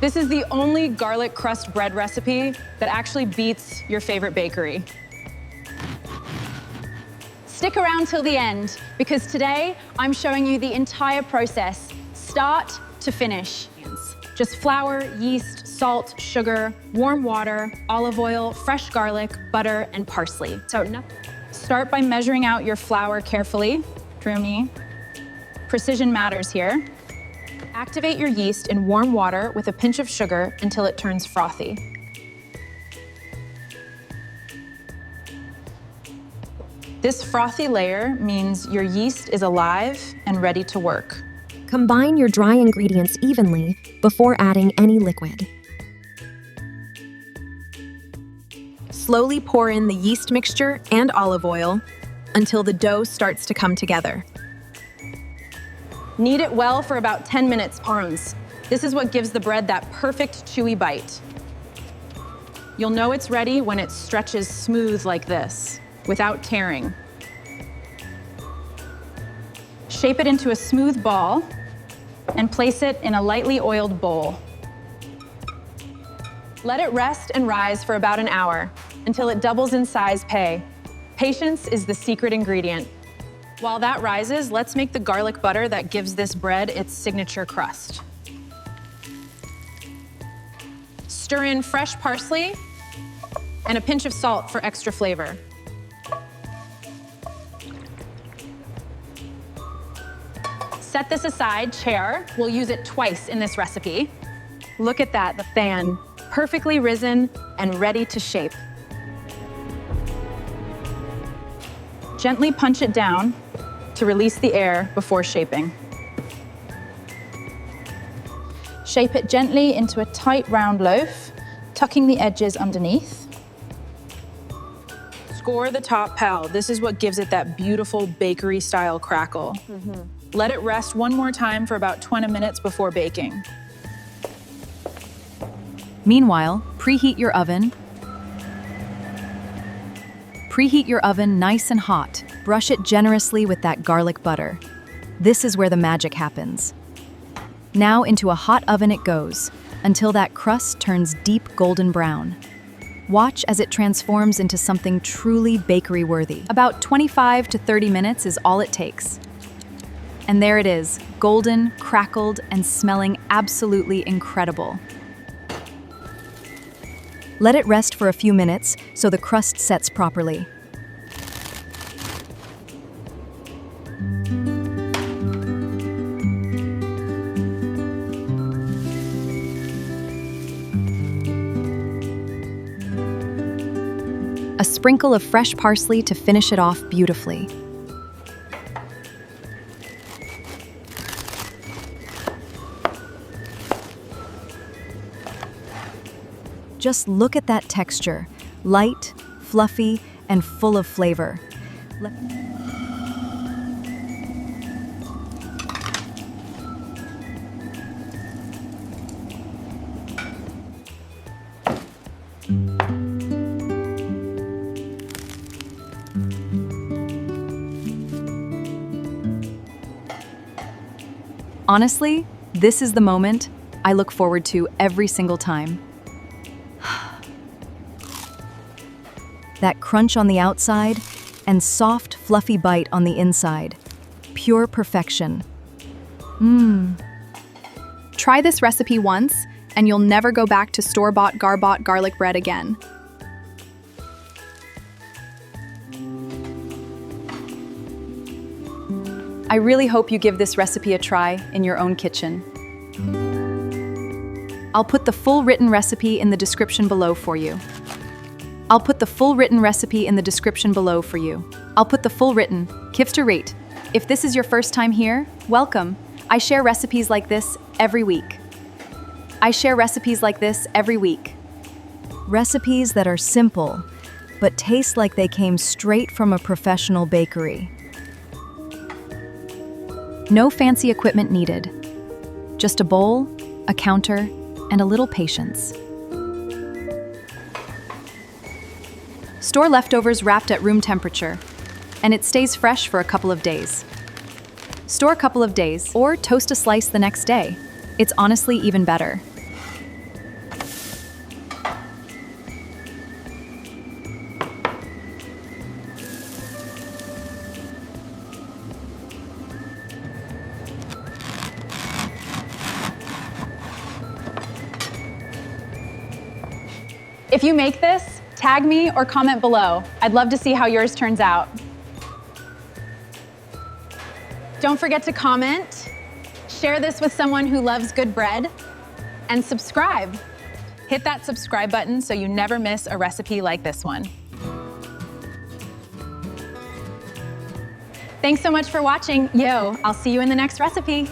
This is the only garlic crust bread recipe that actually beats your favorite bakery. Stick around till the end, because today I'm showing you the entire process, start to finish. Just flour, yeast, salt, sugar, warm water, olive oil, fresh garlic, butter, and parsley. Start by measuring out your flour carefully. Through me. Precision matters here. Activate your yeast in warm water with a pinch of sugar until it turns frothy. This frothy layer means your yeast is alive and ready to work. Combine your dry ingredients evenly before adding any liquid. Slowly pour in the yeast mixture and olive oil until the dough starts to come together. Knead it well for about 10 minutes, Pons. This is what gives the bread that perfect chewy bite. You'll know it's ready when it stretches smooth like this, without tearing. Shape it into a smooth ball and place it in a lightly oiled bowl. Let it rest and rise for about an hour until it doubles in size pay. Patience is the secret ingredient. While that rises, let's make the garlic butter that gives this bread its signature crust. Stir in fresh parsley and a pinch of salt for extra flavor. Set this aside, chair. We'll use it twice in this recipe. Look at that, the fan, perfectly risen and ready to shape. Gently punch it down to release the air before shaping. Shape it gently into a tight round loaf, tucking the edges underneath. Score the top pal. This is what gives it that beautiful bakery-style crackle. Let it rest one more time for about 20 minutes before baking. Meanwhile, preheat your oven. Preheat your oven nice and hot. Brush it generously with that garlic butter. This is where the magic happens. Now into a hot oven it goes, until that crust turns deep golden brown. Watch as it transforms into something truly bakery-worthy. About 25 to 30 minutes is all it takes. And there it is, golden, crackled, and smelling absolutely incredible. Let it rest for a few minutes so the crust sets properly. A sprinkle of fresh parsley to finish it off beautifully. Just look at that texture, light, fluffy, and full of flavor. Honestly, this is the moment I look forward to every single time. That crunch on the outside and soft, fluffy bite on the inside. Pure perfection. Try this recipe once, and you'll never go back to store-bought garlic bread again. I really hope you give this recipe a try in your own kitchen. I'll put the full written recipe in the description below for you. Kifter rate. If this is your first time here, welcome. I share recipes like this every week. Recipes that are simple, but taste like they came straight from a professional bakery. No fancy equipment needed. Just a bowl, a counter, and a little patience. Store leftovers wrapped at room temperature, and it stays fresh for a couple of days. Store a couple of days, or toast a slice the next day. It's honestly even better. If you make this, tag me or comment below. I'd love to see how yours turns out. Don't forget to comment, share this with someone who loves good bread, and subscribe. Hit that subscribe button so you never miss a recipe like this one. Thanks so much for watching. Yo, I'll see you in the next recipe.